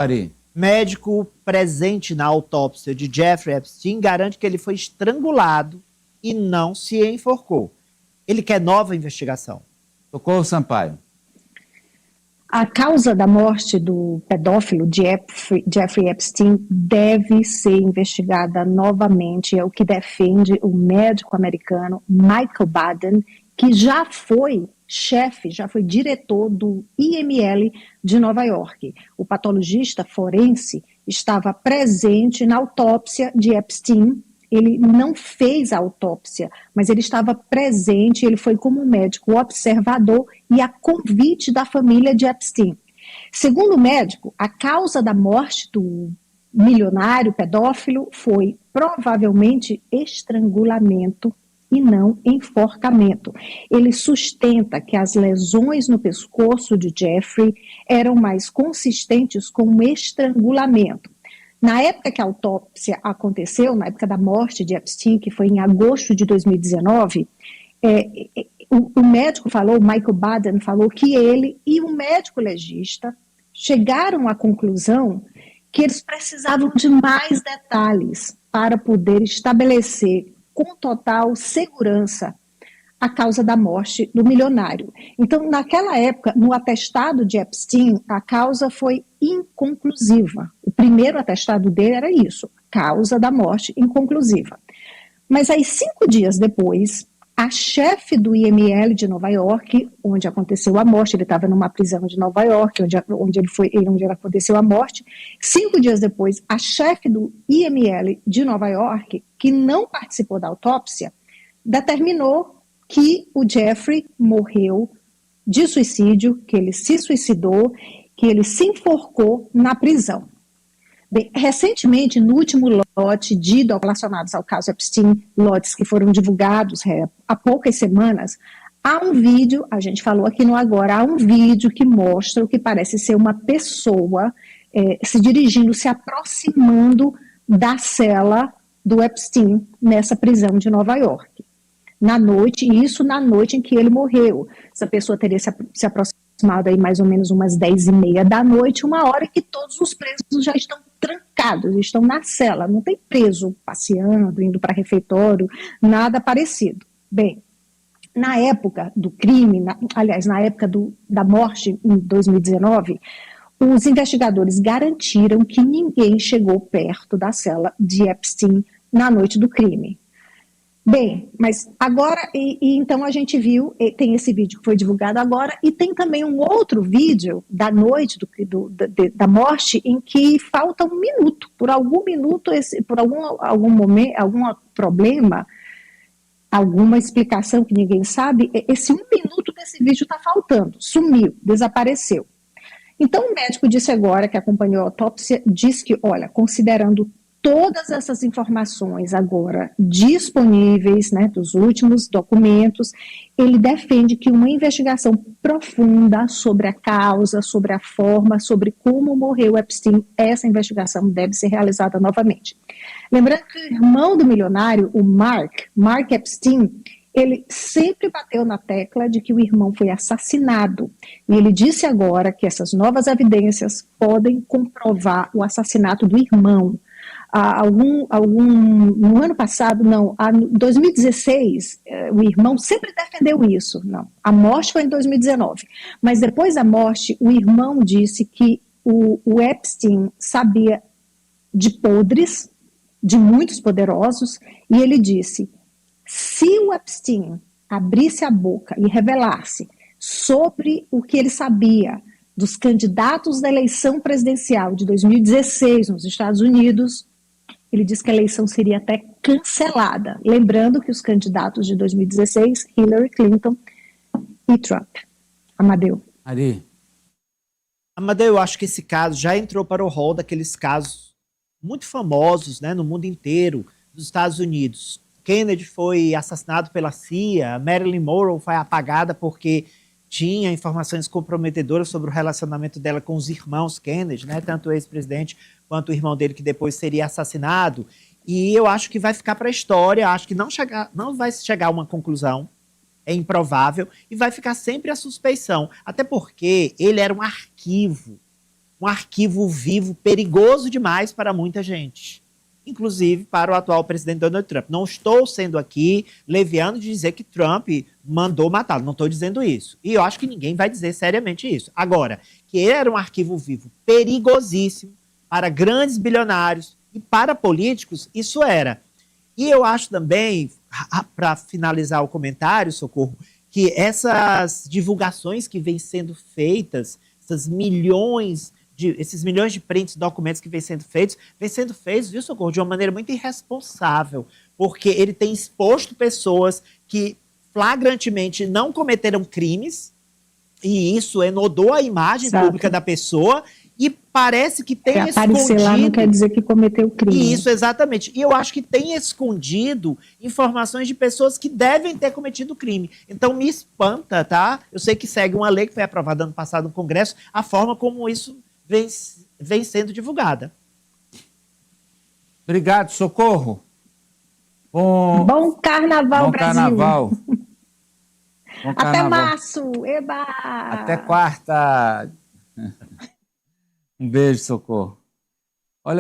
Ari. Médico presente na autópsia de Jeffrey Epstein garante que ele foi estrangulado e não se enforcou. Ele quer nova investigação. Socorro Sampaio. A causa da morte do pedófilo Jeffrey Epstein deve ser investigada novamente, é o que defende o médico americano Michael Baden, que já foi chefe, já foi diretor do IML de Nova York. O patologista forense estava presente na autópsia de Epstein. Ele não fez a autópsia, mas ele estava presente, ele foi como médico observador e a convite da família de Epstein. Segundo o médico, a causa da morte do milionário pedófilo foi provavelmente estrangulamento e não enforcamento. Ele sustenta que as lesões no pescoço de Jeffrey eram mais consistentes com um estrangulamento. Na época que a autópsia aconteceu, na época da morte de Epstein, que foi em agosto de 2019, o médico falou, o Michael Baden falou que ele e o médico legista chegaram à conclusão que eles precisavam de mais detalhes para poder estabelecer com total segurança a causa da morte do milionário. Então, naquela época, no atestado de Epstein, a causa foi inconclusiva. O primeiro atestado dele era isso, causa da morte inconclusiva. Mas aí, 5 dias depois, a chefe do IML de Nova York, onde aconteceu a morte, ele estava numa prisão de Nova York, onde aconteceu a morte, 5 dias depois, a chefe do IML de Nova York, que não participou da autópsia, determinou que o Jeffrey morreu de suicídio, que ele se suicidou, que ele se enforcou na prisão. Bem, recentemente, no último lote de relacionados ao caso Epstein, lotes que foram divulgados há poucas semanas, há um vídeo, a gente falou aqui no Agora, há um vídeo que mostra o que parece ser uma pessoa se dirigindo, se aproximando da cela do Epstein nessa prisão de Nova York. Na noite, e isso na noite em que ele morreu. Essa pessoa teria se aproximado aí mais ou menos umas 10h30 da noite, uma hora que todos os presos já estão trancados, estão na cela, não tem preso passeando, indo para refeitório, nada parecido. Bem, na época do crime, na época da morte em 2019, os investigadores garantiram que ninguém chegou perto da cela de Epstein na noite do crime. Bem, mas agora, então a gente viu, tem esse vídeo que foi divulgado agora, e tem também um outro vídeo da noite da morte, em que falta um minuto, por algum minuto, por algum momento, algum problema, alguma explicação que ninguém sabe, esse 1 minuto desse vídeo está faltando, sumiu, desapareceu. Então o médico disse agora, que acompanhou a autópsia, diz que, olha, considerando todas essas informações agora disponíveis, né, dos últimos documentos, ele defende que uma investigação profunda sobre a causa, sobre a forma, sobre como morreu Epstein, essa investigação deve ser realizada novamente. Lembrando que o irmão do milionário, o Mark Epstein, ele sempre bateu na tecla de que o irmão foi assassinado. E ele disse agora que essas novas evidências podem comprovar o assassinato do irmão. No ano passado, em 2016, o irmão sempre defendeu isso. Não, a morte foi em 2019. Mas depois da morte, o irmão disse que o Epstein sabia de podres, de muitos poderosos, e ele disse, se o Epstein abrisse a boca e revelasse sobre o que ele sabia dos candidatos da eleição presidencial de 2016 nos Estados Unidos, ele disse que a eleição seria até cancelada. Lembrando que os candidatos de 2016, Hillary Clinton e Trump. Amadeu. Ari. Amadeu, eu acho que esse caso já entrou para o rol daqueles casos muito famosos, né, no mundo inteiro, dos Estados Unidos. Kennedy foi assassinado pela CIA, Marilyn Monroe foi apagada porque tinha informações comprometedoras sobre o relacionamento dela com os irmãos Kennedy, né? Tanto o ex-presidente quanto o irmão dele, que depois seria assassinado. E eu acho que vai ficar para a história, acho que não vai chegar a uma conclusão, é improvável, e vai ficar sempre a suspeição. Até porque ele era um arquivo um arquivo vivo perigoso demais para muita gente, inclusive para o atual presidente Donald Trump. Não estou sendo aqui leviano de dizer que Trump mandou matá-lo, não estou dizendo isso. E eu acho que ninguém vai dizer seriamente isso. Agora, que ele era um arquivo vivo perigosíssimo para grandes bilionários e para políticos, isso era. E eu acho também, para finalizar o comentário, Socorro, que essas divulgações que vêm sendo feitas, esses milhões de prints, documentos que vêm sendo feitos, viu, Socorro, de uma maneira muito irresponsável, porque ele tem exposto pessoas que flagrantemente não cometeram crimes, e isso enodou a imagem Exato. pública da pessoa, e parece que tem escondido... Aparecer lá não quer dizer que cometeu crime. Isso, exatamente. E eu acho que tem escondido informações de pessoas que devem ter cometido crime. Então me espanta, tá? Eu sei que segue uma lei que foi aprovada ano passado no Congresso, a forma como isso vem sendo divulgada. Obrigado, Socorro. Bom carnaval, Bom Brasil. carnaval. Bom Até carnaval. março. Eba! Até quarta. Um beijo, Socorro.